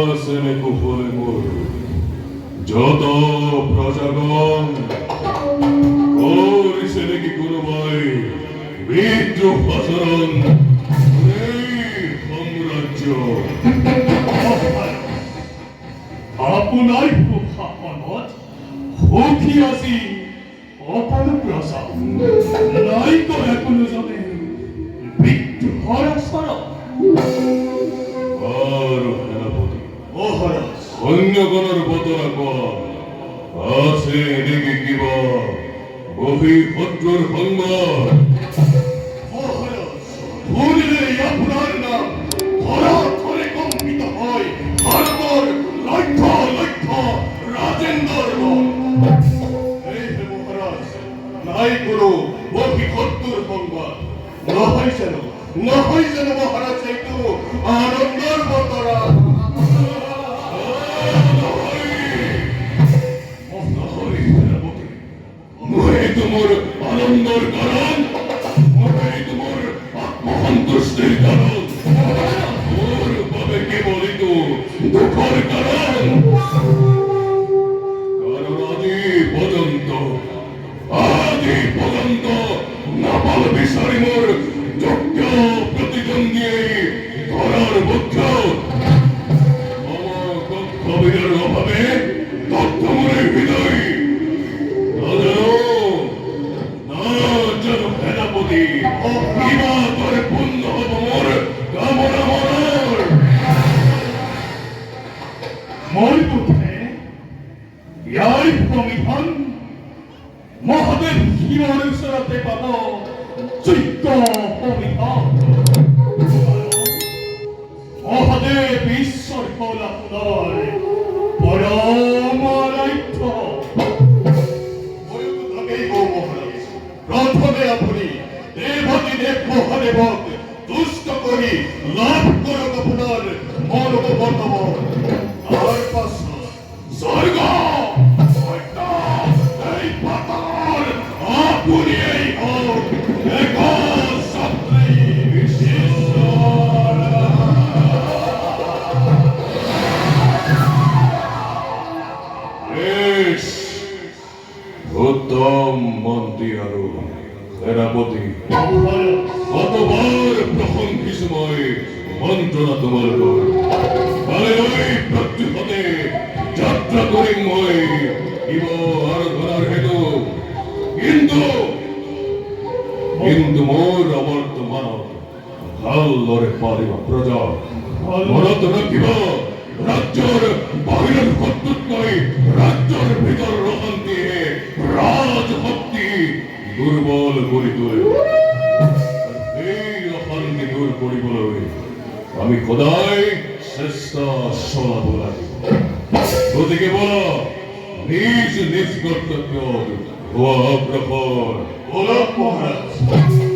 আসেন কুফলে মোর যত প্রজাগণ করিছে নাকি কোনো ভাই বিদ্রোহ আচরণ এই সাম্রাজ্য আপনার প্রভাবত হকি আসি অপর প্রসাদ নাই তো এখনো জানে বিদ্রোহর সরব আর সেনাপতি মহারাজ সৈন্যগণের বতরা কম আছে নাকি কিবা গভীর শত্রুর সংবাদ মহারাজ শুনলে আপনার নাম ধরা ধরে কম্পিত হয় ভারতের লক্ষ লক্ষ রাজেন্দ্র এই হে মহারাজ নাই কোনো গভীর শত্রুর সংবাদ নহয় যেন মহারাজ একটু আনন্দর বতরা মই তোমার আনন্দর কারণ মই তোমার আত্মসন্তুষ্টির কারণ মোর বাবে কেবলিত দুঃখের কারণ কারণ আদি পর্যন্ত নাপাল বিচারি মোর যোগ্য প্রতিদ্বন্দ্বী ধরার মুখ্য আমার কবিরের অভাবে দগ্ধ মনে হৃদয় সেনাপতি কিবা তোর পূর্ণ হব মোর কামনা মনোর মই পুত্রে ইয়ার প্রমিধান মহাদেব শিৱৰ ওচৰতে পাব যোগ্য প্ৰমিধান মহাদেৱ ঈশ্বৰ হ'ল আপোনাৰ পৰম আৰাধ্য ময়ো তাকেই কওঁ মহাৰাজ প্ৰথমে আপুনি দেৱাদিদেৱ মহাদেৱক তুষ্ট কৰি লাভ কৰক আপোনাৰ মনোবৰ্তব তাৰ পাছত স্বৰ্গ এই পাতাল আপুনি এই হওক এক ছাত্ৰী ঈশ্বৰ বেশ উত্তম মন্ত্রী আৰু সেনাপতি কতবার প্রশংসিছো মই মন্ত্রণা তোমালোকৰ কালৈ প্ৰত্যুষতে যাত্ৰা কৰিম মই শিৱ আৰাধনাৰ হেতু কিন্তু মোৰ অবৰ্তমানত ভালদৰে পাৰিব প্ৰজা মনত ৰাখিব ৰাজ্যৰ বাহিৰৰ শত্ৰুতকৈ ৰাজ্যৰ ভিতৰ অশান্তিয়ে ৰাজশক্তি দুৰ্বল কৰি তোলে এই অশান্তি দূৰ কৰিবলৈ আমি সদায় চেষ্টা চলাব লাগিব গতিকে বলা নিজ নিজ কৰ্তব্যত হোৱা অগ্ৰসৰ বলক মহাৰাজ